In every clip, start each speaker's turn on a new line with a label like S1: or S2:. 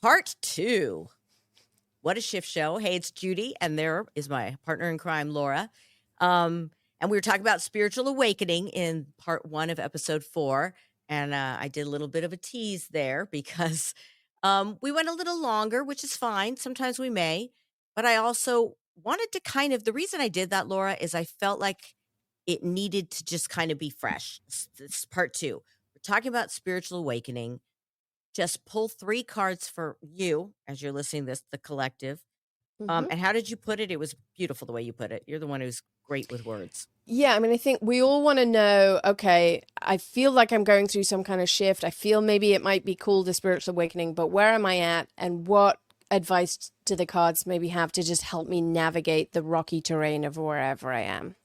S1: Part 2. What a shift show. Hey, it's Judy, and there is my partner in crime, Laura. And we were talking about spiritual awakening in part 1 of episode 4. And I did a little bit of a tease there because we went a little longer, which is fine. Sometimes we may. But I also wanted to the reason I did that, Laura, is I felt like it needed to just kind of be fresh. This is part 2. We're talking about spiritual awakening. Just pull 3 cards for you as you're listening to this, the collective. And how did you put it? It was beautiful the way you put it. You're the one who's great with words.
S2: Yeah, I mean, I think we all want to know, okay, I feel like I'm going through some kind of shift. I feel maybe it might be called a spiritual awakening, but where am I at? And what advice do the cards maybe have to just help me navigate the rocky terrain of wherever I am?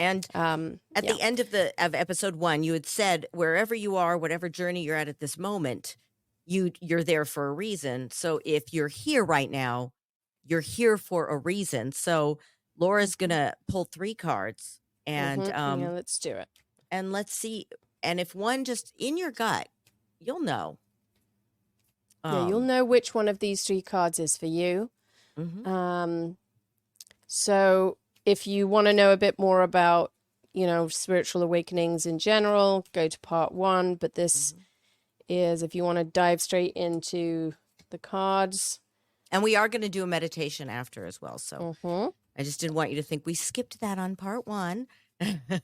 S1: And at the end of episode 1, you had said, wherever you are, whatever journey you're at this moment, you're there for a reason. So if you're here right now, you're here for a reason. So Laura's going to pull 3 cards and
S2: yeah, let's do it.
S1: And let's see. And if one just in your gut, you'll know.
S2: Yeah, you'll know which one of these 3 cards is for you. So if you want to know a bit more about, spiritual awakenings in general, go to part 1. But this is if you want to dive straight into the cards.
S1: And we are going to do a meditation after as well. So I just didn't want you to think we skipped that on part 1. I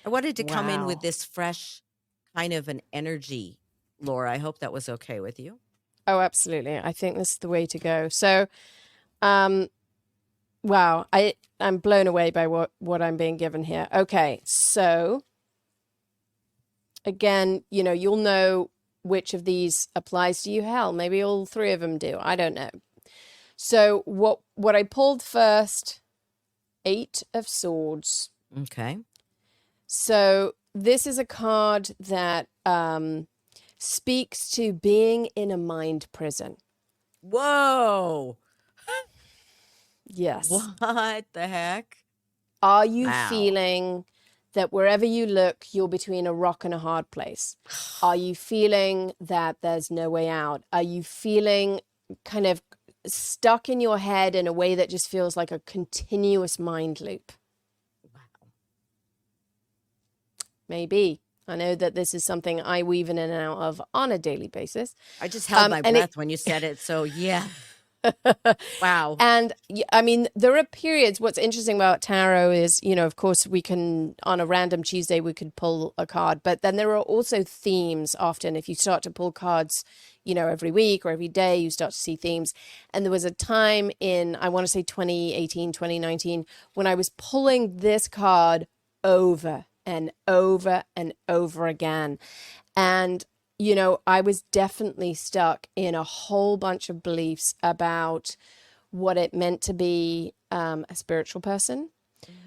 S1: wanted to come in with this fresh kind of an energy, Laura. I hope that was okay with you.
S2: Oh, absolutely. I think this is the way to go. So, wow, I'm blown away by what I'm being given here. Okay, so again, you'll know which of these applies to you. Hell, maybe all 3 of them do. I don't know. So what I pulled first, 8 of Swords.
S1: Okay.
S2: So this is a card that speaks to being in a mind prison.
S1: Whoa.
S2: Yes.
S1: What the heck?
S2: Are you feeling that wherever you look, you're between a rock and a hard place? Are you feeling that there's no way out? Are you feeling kind of stuck in your head in a way that just feels like a continuous mind loop?
S1: Wow.
S2: Maybe. I know that this is something I weave in and out of on a daily basis.
S1: I just held my breath when you said it. So, yeah. Wow.
S2: And I mean, there are periods. What's interesting about tarot is, of course, we can, on a random Tuesday, we could pull a card. But then there are also themes often. If you start to pull cards, every week or every day, you start to see themes. And there was a time in, I want to say 2018, 2019, when I was pulling this card over and over and over again. And I was definitely stuck in a whole bunch of beliefs about what it meant to be a spiritual person,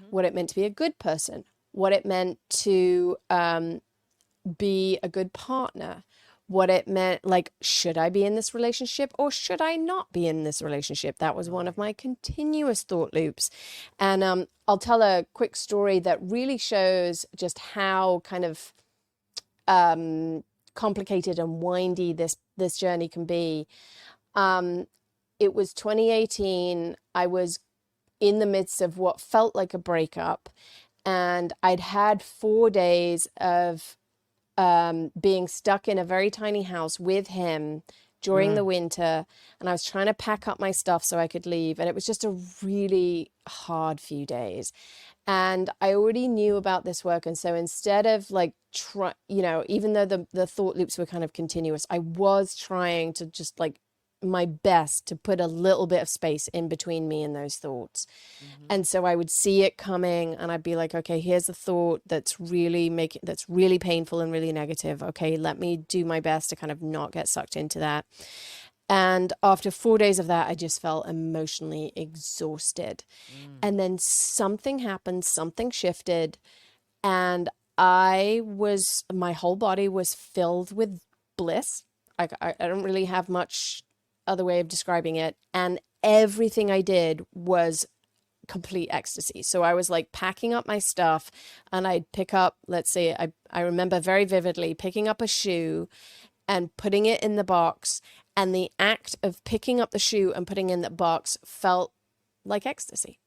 S2: what it meant to be a good person, what it meant to be a good partner, what it meant, like, should I be in this relationship or should I not be in this relationship? That was one of my continuous thought loops. And I'll tell a quick story that really shows just how kind of complicated and windy this journey can be. It was 2018. I was in the midst of what felt like a breakup, and I'd had 4 days of being stuck in a very tiny house with him during the winter, and I was trying to pack up my stuff so I could leave, and it was just a really hard few days. And I already knew about this work. And so instead of even though the thought loops were kind of continuous, I was trying to just my best to put a little bit of space in between me and those thoughts. And so I would see it coming and I'd be like, okay, here's a thought that's really painful and really negative. Okay, let me do my best to kind of not get sucked into that. And after 4 days of that, I just felt emotionally exhausted. And then something happened, something shifted, and my whole body was filled with bliss. I don't really have much other way of describing it. And everything I did was complete ecstasy. So I was like packing up my stuff, and I'd pick up, let's say, I remember very vividly picking up a shoe and putting it in the box. And the act of picking up the shoe and putting it in the box felt like ecstasy.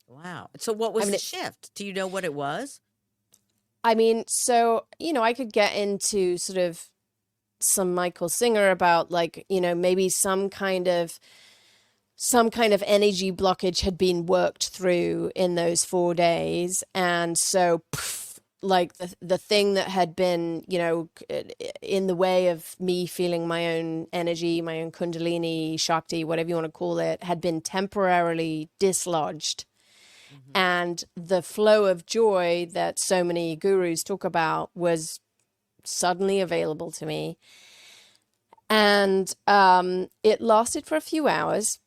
S1: Wow. So what was the shift? Do you know what it was?
S2: I mean, so, I could get into sort of some Michael Singer about like, maybe some kind of energy blockage had been worked through in those 4 days. And so like the thing that had been, in the way of me feeling my own energy, my own Kundalini, Shakti, whatever you want to call it, had been temporarily dislodged. Mm-hmm. And the flow of joy that so many gurus talk about was suddenly available to me. And it lasted for a few hours.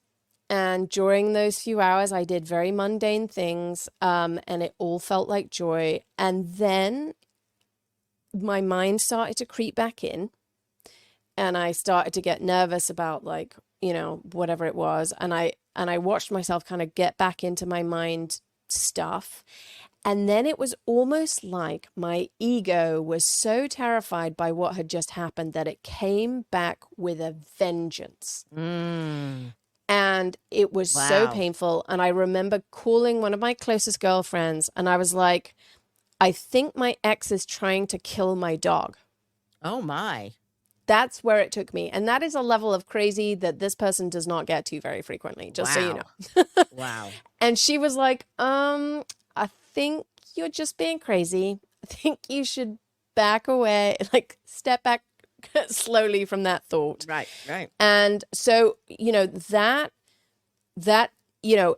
S2: And during those few hours, I did very mundane things, and it all felt like joy. And then my mind started to creep back in, and I started to get nervous about like, whatever it was. And I watched myself kind of get back into my mind stuff. And then it was almost like my ego was so terrified by what had just happened that it came back with a vengeance. And it was so painful. And I remember calling one of my closest girlfriends, and I was like, I think my ex is trying to kill my dog.
S1: Oh, my.
S2: That's where it took me. And that is a level of crazy that this person does not get to very frequently, just so you know.
S1: Wow.
S2: And she was like, I think you're just being crazy. I think you should back away, like step back slowly from that thought.
S1: Right.
S2: And so, that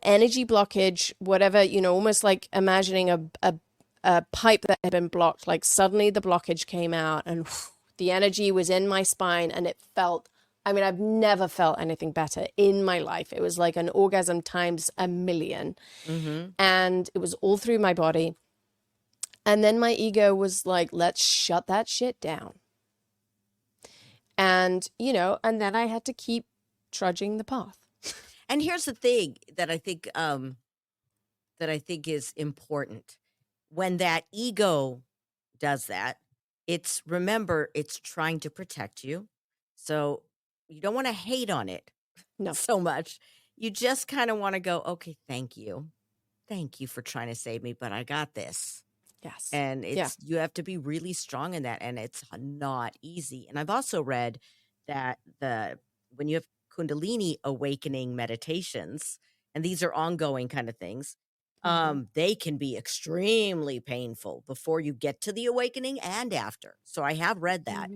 S2: energy blockage, whatever, almost like imagining a pipe that had been blocked, like suddenly the blockage came out and the energy was in my spine, and it felt, I've never felt anything better in my life. It was like an orgasm times a million. Mm-hmm. And it was all through my body. And then my ego was like, let's shut that shit down. And, and then I had to keep trudging the path.
S1: And here's the thing that I think is important. When that ego does that, it's trying to protect you. So you don't want to hate on it so much. You just kind of want to go, okay, thank you. Thank you for trying to save me, but I got this.
S2: Yes.
S1: And you have to be really strong in that, and it's not easy. And I've also read that when you have Kundalini awakening meditations, and these are ongoing kind of things, they can be extremely painful before you get to the awakening and after. So I have read that.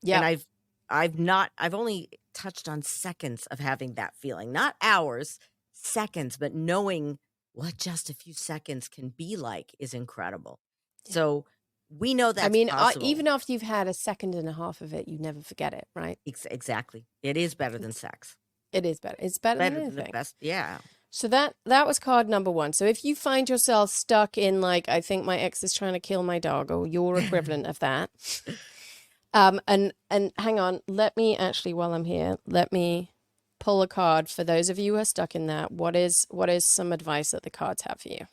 S2: Yeah.
S1: And I've only touched on seconds of having that feeling, not hours, seconds, but knowing what just a few seconds can be like is incredible. Yeah. So we know that's possible.
S2: Even after you've had a second and a half of it, you never forget it, right?
S1: Exactly. It is better than sex.
S2: It is better. It's better than anything.
S1: Than the best. Yeah.
S2: So that was card number 1. So if you find yourself stuck in like, I think my ex is trying to kill my dog, or your equivalent of that. And hang on, let me actually, while I'm here, let me pull a card for those of you who are stuck in that. What is some advice that the cards have for you?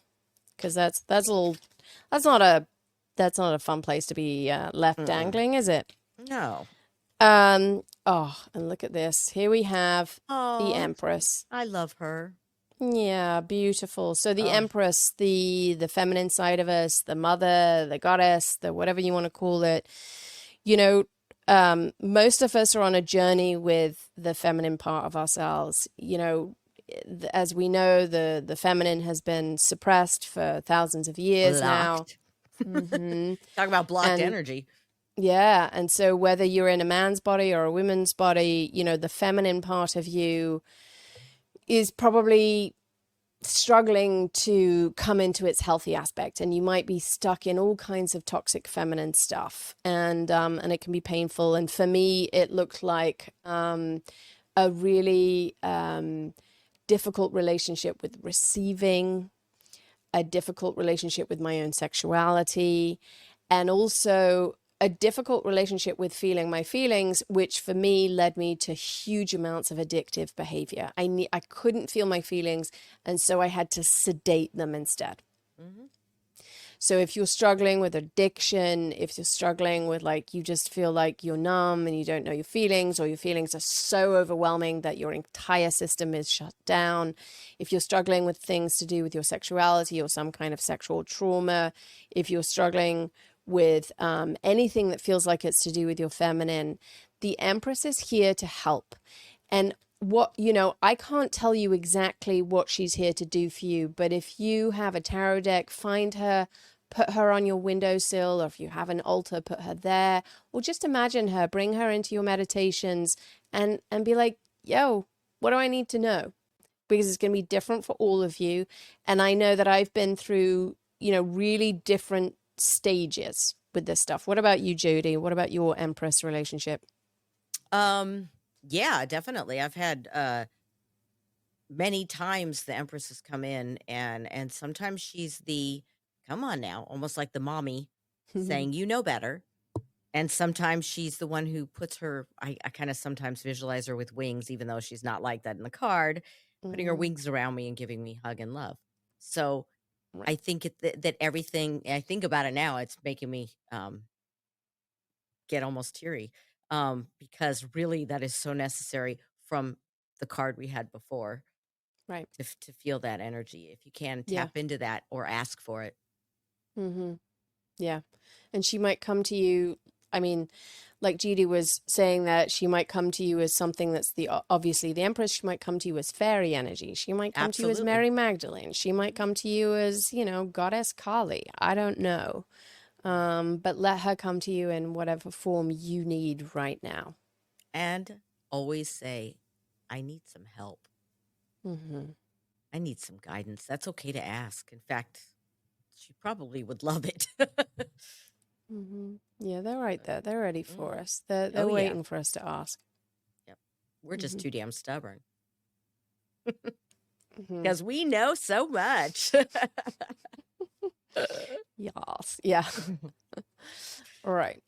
S2: Because that's not a fun place to be left dangling, is it?
S1: No.
S2: And look at this. Here we have the Empress.
S1: I love her.
S2: Yeah, beautiful. So the Empress, the feminine side of us, the mother, the goddess, the whatever you want to call it. Most of us are on a journey with the feminine part of ourselves. As we know, the feminine has been suppressed for thousands of years now. Mm-hmm.
S1: Talk about blocked energy.
S2: Yeah. And so whether you're in a man's body or a woman's body, the feminine part of you is probably struggling to come into its healthy aspect, and you might be stuck in all kinds of toxic feminine stuff, and it can be painful. And for me, it looked like a really difficult relationship with receiving, a difficult relationship with my own sexuality, and also a difficult relationship with feeling my feelings, which for me led me to huge amounts of addictive behavior. I couldn't feel my feelings, and so I had to sedate them instead. Mm-hmm. So if you're struggling with addiction, if you're struggling with like, you just feel like you're numb and you don't know your feelings, or your feelings are so overwhelming that your entire system is shut down, if you're struggling with things to do with your sexuality or some kind of sexual trauma, if you're struggling with anything that feels like it's to do with your feminine, the Empress is here to help. And what, I can't tell you exactly what she's here to do for you, but if you have a tarot deck, find her, put her on your windowsill, or if you have an altar, put her there, or just imagine her, bring her into your meditations and be like, yo, what do I need to know? Because it's going to be different for all of you. And I know that I've been through, really different stages with this stuff. What about you, Judy? What about your Empress relationship?
S1: Yeah, definitely. I've had many times the Empress has come in, and sometimes she's the come on now, almost like the mommy saying, you know better. And sometimes she's the one who puts her, I kind of sometimes visualize her with wings, even though she's not like that in the card, putting her wings around me and giving me hug and love. So I
S2: Right.
S1: think that everything, I think about it now, it's making me get almost teary, because really that is so necessary from the card we had before
S2: Right.
S1: to feel that energy. If you can
S2: Yeah.
S1: tap into that or ask for it.
S2: Mm-hmm. Yeah. And she might come to you. I mean, like Judy was saying, that she might come to you as something that's obviously the Empress. She might come to you as fairy energy. She might come to you as
S1: Absolutely.
S2: Mary Magdalene. She might come to you as, Goddess Kali. I don't know. But let her come to you in whatever form you need right now.
S1: And always say, I need some help.
S2: Mm-hmm.
S1: I need some guidance. That's okay to ask. In fact, she probably would love it.
S2: Mm-hmm. Yeah, they're right there. They're ready for
S1: Mm.
S2: us. They're
S1: Oh, yeah.
S2: waiting for us to ask.
S1: Yep. We're just
S2: Mm-hmm.
S1: too damn stubborn
S2: Mm-hmm.
S1: because we know so much.
S2: Yes. Yeah. All right.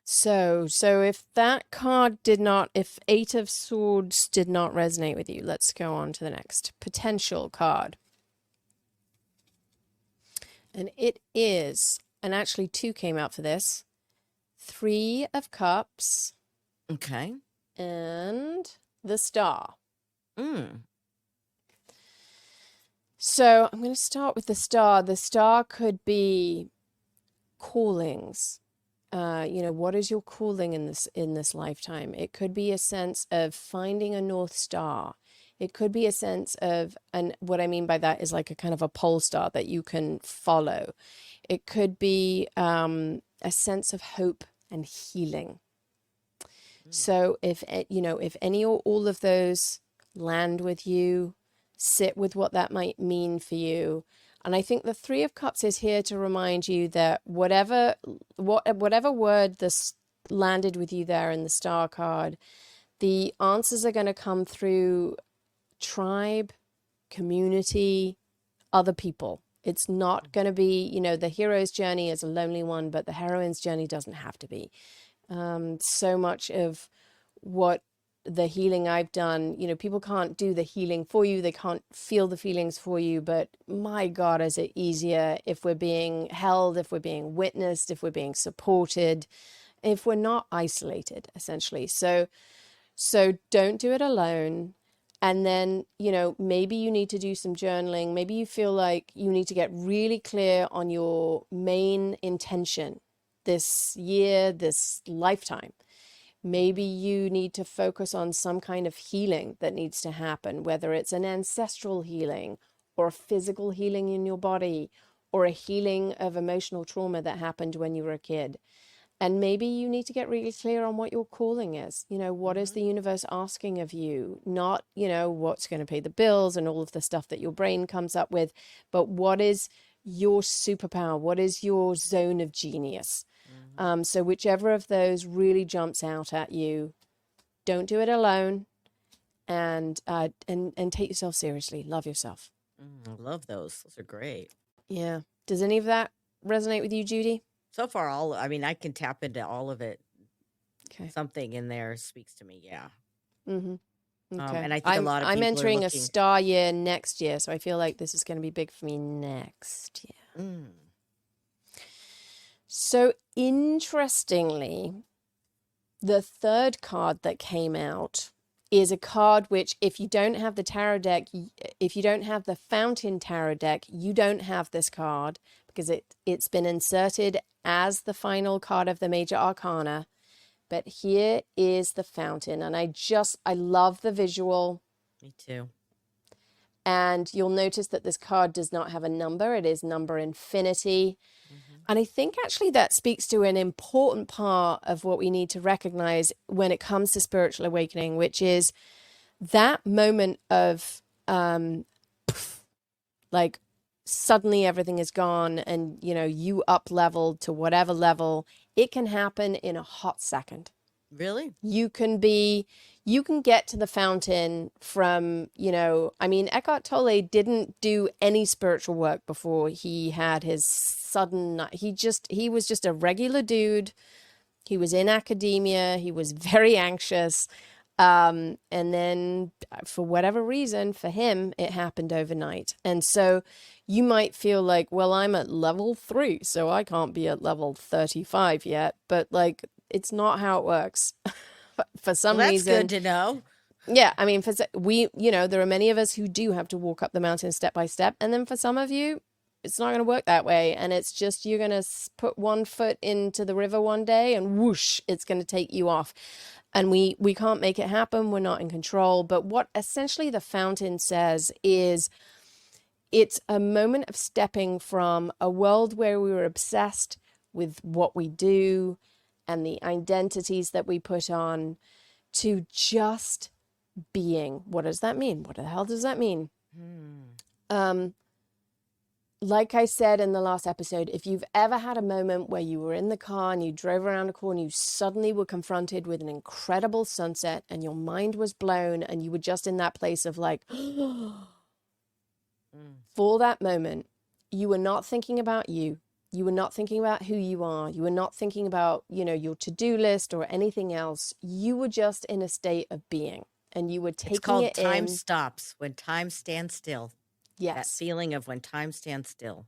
S2: So if that card did not, if Eight of Swords did not resonate with you, let's go on to the next potential card. And it is, and actually two came out for this, Three of Cups
S1: Okay.
S2: and the Star.
S1: Mm.
S2: So I'm going to start with the Star. The Star could be callings. What is your calling in this lifetime? It could be a sense of finding a North Star. It could be a sense of, and what I mean by that is like a kind of a pole star that you can follow. It could be a sense of hope and healing. So if any or all of those land with you, sit with what that might mean for you. And I think the Three of Cups is here to remind you that whatever word this landed with you there in the Star card, the answers are going to come through tribe, community, other people. It's not going to be, the hero's journey is a lonely one, but the heroine's journey doesn't have to be. So much of what the healing I've done, people can't do the healing for you. They can't feel the feelings for you. But my God, is it easier if we're being held, if we're being witnessed, if we're being supported, if we're not isolated, essentially. So don't do it alone. And then, maybe you need to do some journaling. Maybe you feel like you need to get really clear on your main intention this year, this lifetime. Maybe you need to focus on some kind of healing that needs to happen, whether it's an ancestral healing or a physical healing in your body or a healing of emotional trauma that happened when you were a kid. And maybe you need to get really clear on what your calling is. What is the universe asking of you? Not, what's going to pay the bills and all of the stuff that your brain comes up with, but what is your superpower? What is your zone of genius? So whichever of those really jumps out at you, don't do it alone, and take yourself seriously. Love yourself.
S1: I love those. Those are great.
S2: Yeah. Does any of that resonate with you, Judy?
S1: So far, I can tap into all of it.
S2: Okay.
S1: Something in there speaks to me. Yeah.
S2: Mm-hmm. Okay.
S1: And I think a lot of
S2: I'm
S1: people are
S2: entering a
S1: looking.
S2: star year next year, so I feel like this is going to be big for me next year.
S1: Mm.
S2: So interestingly, the third card that came out is a card which, if you don't have the tarot deck, if you don't have the Fountain tarot deck, you don't have this card, because it's been inserted as the final card of the major arcana. But here is the Fountain, and I love the visual.
S1: Me too.
S2: And you'll notice that this card does not have a number. It is number infinity.
S1: Mm-hmm.
S2: And I think actually that speaks to an important part of what we need to recognize when it comes to spiritual awakening, which is that moment of like suddenly everything is gone and, you know, you up leveled to whatever level. It can happen in a hot second.
S1: Really?
S2: You can get to the Fountain from, you know, I mean, Eckhart Tolle didn't do any spiritual work before he had his sudden, he was just a regular dude. He was in academia. He was very anxious. And then for whatever reason, for him, it happened overnight. And so you might feel like, well, I'm at level 3, so I can't be at level 35 yet. But like, it's not how it works. For some reason.
S1: That's good to know.
S2: Yeah, I mean, you know, there are many of us who do have to walk up the mountain step by step. And then for some of you, it's not going to work that way. And it's just, you're going to put one foot into the river one day and whoosh, it's going to take you off. And we can't make it happen. We're not in control. But what essentially the Fountain says is, it's a moment of stepping from a world where we were obsessed with what we do and the identities that we put on, to just being. What does that mean? What the hell does that mean? Like I said in the last episode, if you've ever had a moment where you were in the car and you drove around a corner, you suddenly were confronted with an incredible sunset and your mind was blown and you were just in that place of like, for that moment, you were not thinking about you. You were not thinking about who you are. You were not thinking about, you know, your to-do list or anything else. You were just in a state of being, and you were taking
S1: It's called
S2: it
S1: time
S2: in.
S1: stops, when time stands still.
S2: Yes.
S1: That feeling of when time stands still.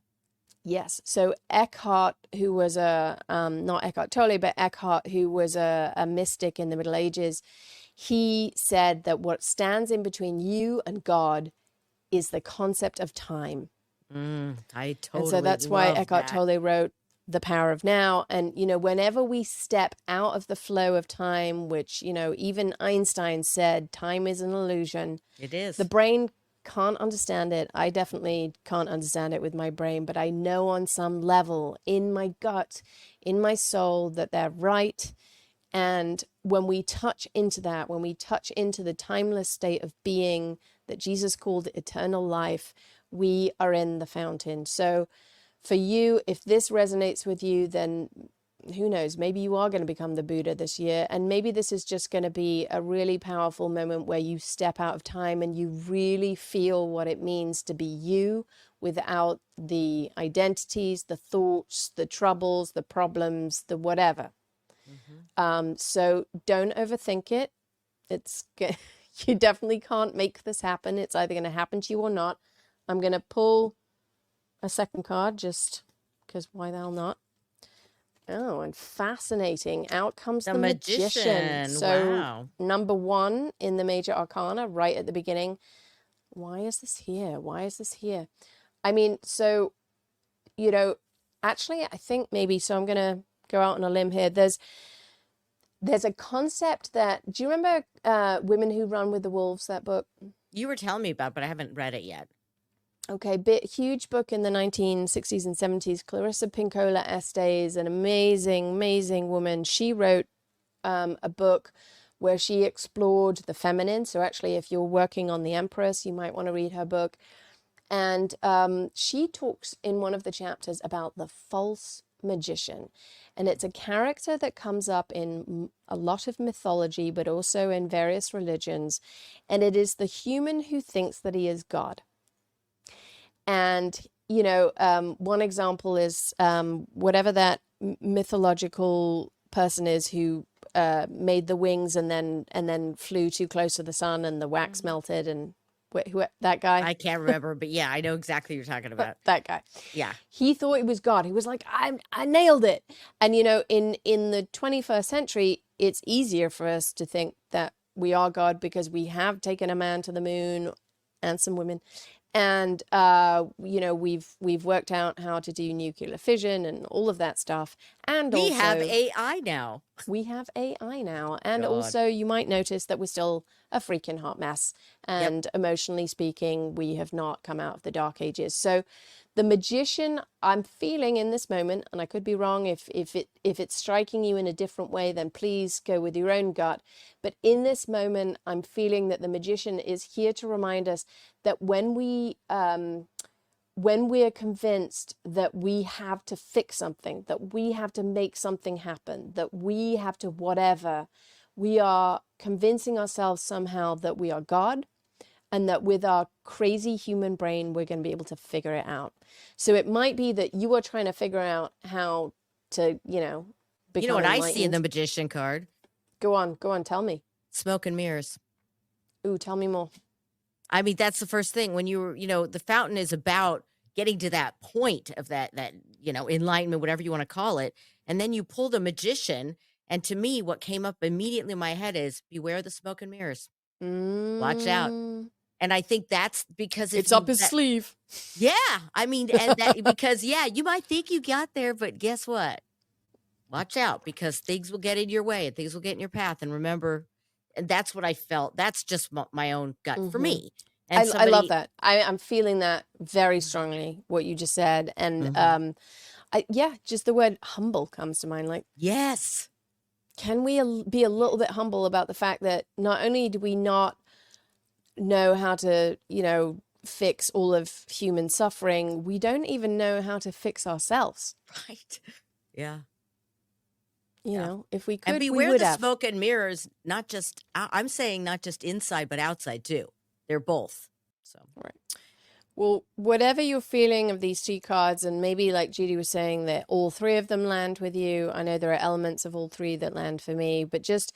S2: Yes. So Eckhart, who was not Eckhart Tolle, but Eckhart, who was a mystic in the Middle Ages, he said that what stands in between you and God is the concept of time.
S1: I totally
S2: And so that's why Eckhart
S1: that.
S2: Tolle wrote The Power of Now. And, you know, whenever we step out of the flow of time, which, you know, even Einstein said, time is an illusion.
S1: It is.
S2: The brain can't understand it. I definitely can't understand it with my brain, but I know on some level in my gut, in my soul, that they're right. And when we touch into that, when we touch into the timeless state of being that Jesus called eternal life, we are in the Fountain. So for you, if this resonates with you, then who knows, maybe you are going to become the Buddha this year. And maybe this is just going to be a really powerful moment where you step out of time and you really feel what it means to be you without the identities, the thoughts, the troubles, the problems, the whatever. So don't overthink it. You definitely can't make this happen. It's either going to happen to you or not. I'm going to pull a second card just because why the hell not? Oh, and fascinating. Out comes the Magician. So
S1: wow.
S2: Number 1 in the major arcana right at the beginning. Why is this here? Why is this here? I mean, so, you know, actually, I think maybe, so I'm going to go out on a limb here. There's a concept that, do you remember Women Who Run with the Wolves, that book?
S1: You were telling me about, but I haven't read it yet.
S2: Okay, huge book in the 1960s and 70s. Clarissa Pinkola Estes, an amazing, amazing woman. She wrote a book where she explored the feminine. So actually, if you're working on the Empress, you might want to read her book. And she talks in one of the chapters about the false magician. And it's a character that comes up in a lot of mythology, but also in various religions. And it is the human who thinks that he is God. And, you know, one example is whatever that mythological person is who made the wings and then flew too close to the sun and the wax melted and That guy?
S1: I can't remember, but yeah, I know exactly what you're talking about.
S2: That guy.
S1: Yeah.
S2: He thought it was God. He was like, I nailed it. And, you know, in the 21st century, it's easier for us to think that we are God because we have taken a man to the moon and some women. And, you know, we've worked out how to do nuclear fission and all of that stuff. And
S1: We
S2: also
S1: have AI now.
S2: we have AI now. And
S1: God.
S2: also you might notice that we're still a freaking hot mess. And emotionally speaking, we have not come out of the dark ages. So the magician I'm feeling in this moment, and I could be wrong, if it's striking you in a different way, then please go with your own gut. But in this moment, I'm feeling that the magician is here to remind us that when we're convinced that we have to fix something, that we have to make something happen, that we have to whatever, we are convincing ourselves somehow that we are God, and that with our crazy human brain, we're going to be able to figure it out. So it might be that you are trying to figure out how to, you know, become
S1: You know what I see in
S2: enlightened.
S1: the magician card?
S2: Go on, tell me.
S1: Smoke and mirrors.
S2: Ooh, tell me more.
S1: I mean, that's the first thing when you were, you know, the fountain is about getting to that point of that, you know, enlightenment, whatever you want to call it. And then you pull the magician. And to me, what came up immediately in my head is beware the smoke and mirrors. Watch out. And I think that's because
S2: it's up his sleeve.
S1: Yeah. I mean, and that because, yeah, you might think you got there, but guess what? Watch out, because things will get in your way and things will get in your path. And remember, and that's what I felt. That's just my own gut for me. And
S2: I love that. I'm feeling that very strongly, what you just said. And just the word humble comes to mind. Like,
S1: yes.
S2: Can we be a little bit humble about the fact that not only do we not know how to, you know, fix all of human suffering, we don't even know how to fix ourselves.
S1: Right. Yeah.
S2: You know, if we could,
S1: and beware the smoke and mirrors, not just, I'm saying not just inside, but outside too. They're both. So,
S2: right. Well, whatever you're feeling of these 2 cards, and maybe like Judi was saying that all 3 of them land with you. I know there are elements of all 3 that land for me, but just,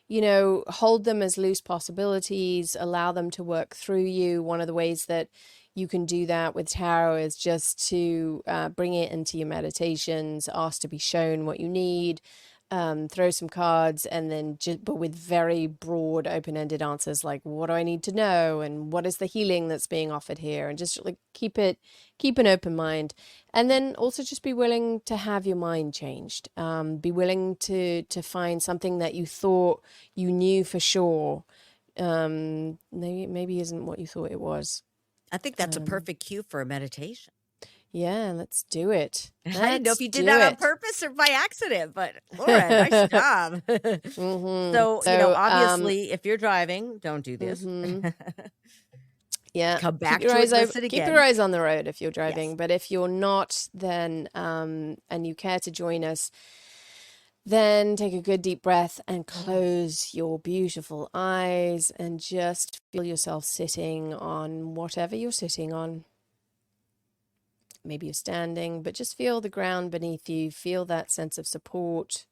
S2: you know, hold them as loose possibilities, allow them to work through you. One of the ways that you can do that with tarot is just to bring it into your meditations, ask to be shown what you need, throw some cards, and then but with very broad, open-ended answers like, what do I need to know, and what is the healing that's being offered here, and just like keep an open mind. And then also just be willing to have your mind changed. Be willing to find something that you thought you knew for sure maybe isn't what you thought it was.
S1: I think that's a perfect cue for a meditation.
S2: Yeah, let's do it.
S1: I didn't know if you did that on purpose or by accident, but Laura, nice job. So, you know, obviously, if you're driving, don't do this.
S2: Yeah,
S1: come back to it, listen again.
S2: Keep your eyes on the road if you're driving. Yes. But if you're not, then and you care to join us, then take a good deep breath and close your beautiful eyes and just feel yourself sitting on whatever you're sitting on. Maybe you're standing, but just feel the ground beneath you. Feel that sense of support.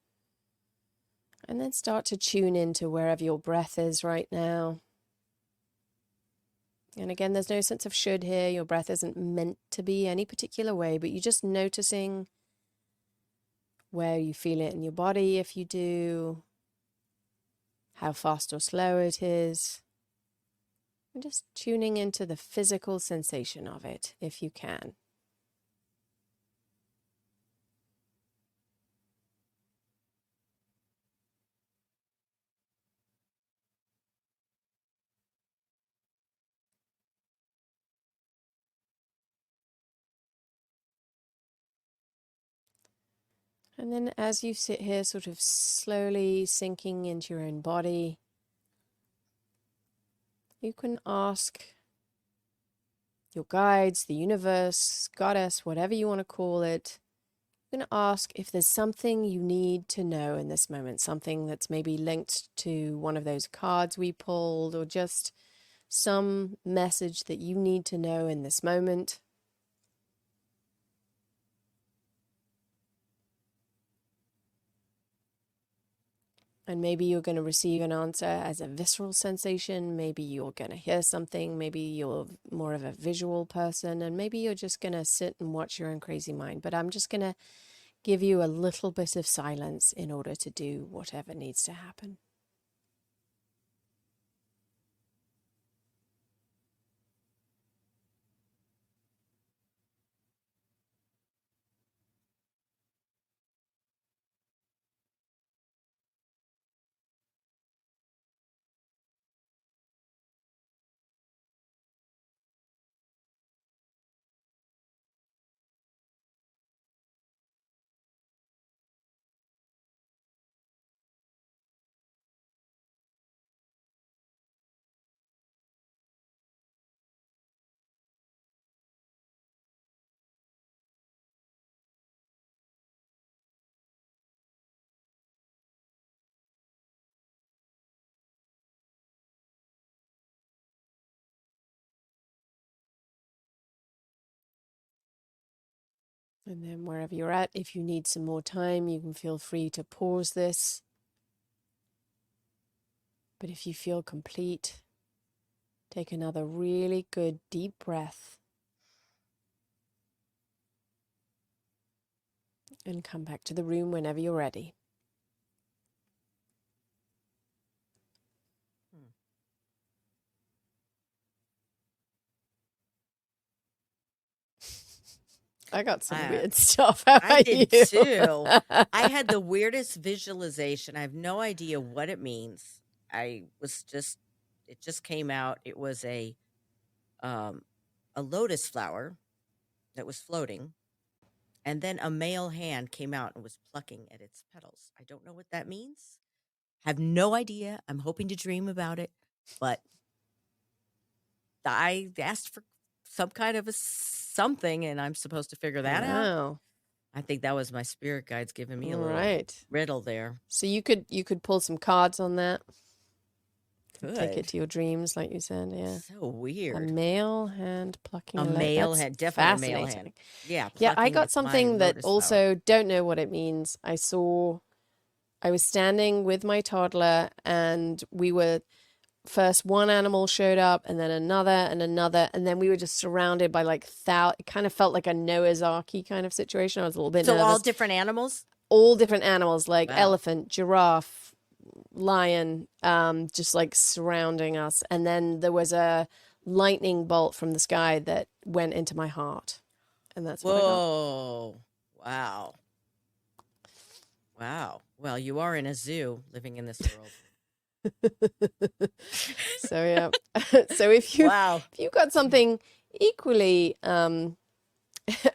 S2: And then start to tune into wherever your breath is right now. And again, there's no sense of should here. Your breath isn't meant to be any particular way, but you're just noticing where you feel it in your body if you do, how fast or slow it is. And just tuning into the physical sensation of it if you can. And then as you sit here, sort of slowly sinking into your own body, you can ask your guides, the universe, goddess, whatever you want to call it, you can ask if there's something you need to know in this moment, something that's maybe linked to one of those cards we pulled, or just some message that you need to know in this moment. And maybe you're going to receive an answer as a visceral sensation. Maybe you're going to hear something. Maybe you're more of a visual person. And maybe you're just going to sit and watch your own crazy mind. But I'm just going to give you a little bit of silence in order to do whatever needs to happen. And then wherever you're at, if you need some more time, you can feel free to pause this. But if you feel complete, take another really good deep breath and come back to the room whenever you're ready. I got some weird stuff. How
S1: I
S2: about
S1: did
S2: you?
S1: too. I had the weirdest visualization. I have no idea what it means. It just came out. It was a lotus flower that was floating, and then a male hand came out and was plucking at its petals. I don't know what that means. Have no idea. I'm hoping to dream about it, but I asked for some kind of something, and I'm supposed to figure that out.
S2: Wow.
S1: I think that was my spirit guides giving me a
S2: All
S1: little
S2: right.
S1: riddle there.
S2: So you could pull some cards on that.
S1: Good.
S2: Take it to your dreams, like you said. Yeah.
S1: So weird.
S2: A male hand plucking
S1: A male hand, definitely a male hand. Yeah.
S2: Yeah, I got
S1: at
S2: something
S1: my
S2: that
S1: lotus
S2: also don't know what it means. I was standing with my toddler, and we were first one animal showed up, and then another, and then we were just surrounded by like it kind of felt like a Noah's Ark-y kind of situation. I was a little bit nervous.
S1: So all different animals?
S2: All different animals, like
S1: Wow.
S2: elephant, giraffe, lion, just like surrounding us. And then there was a lightning bolt from the sky that went into my heart. And that's what I got.
S1: Whoa. Wow. Wow. Well, you are in a zoo living in this world.
S2: So yeah. So if you got something equally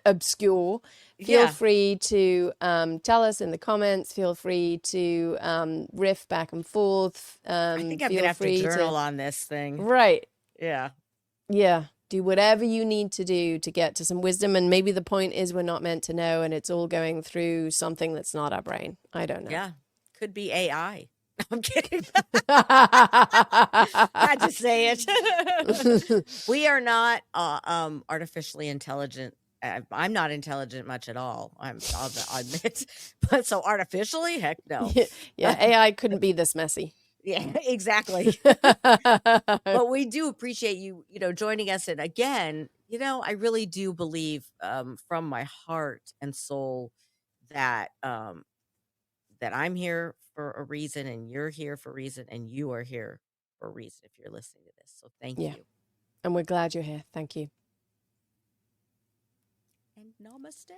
S2: obscure, feel free to tell us in the comments. Feel free to riff back and forth.
S1: I think I'm gonna have to journal on this thing.
S2: Right.
S1: Yeah.
S2: Yeah. Do whatever you need to do to get to some wisdom. And maybe the point is we're not meant to know, and it's all going through something that's not our brain. I don't know.
S1: Yeah. Could be AI. I'm kidding. Had to say it. We are not artificially intelligent. I'm not intelligent much at all. I'll admit. But so artificially, heck no.
S2: Yeah, AI couldn't be this messy.
S1: Yeah, exactly. But we do appreciate you, joining us. And again, I really do believe from my heart and soul that that I'm here for a reason, and you're here for a reason, and you are here for a reason if you're listening to this. So thank you.
S2: And we're glad you're here. Thank you.
S1: And namaste.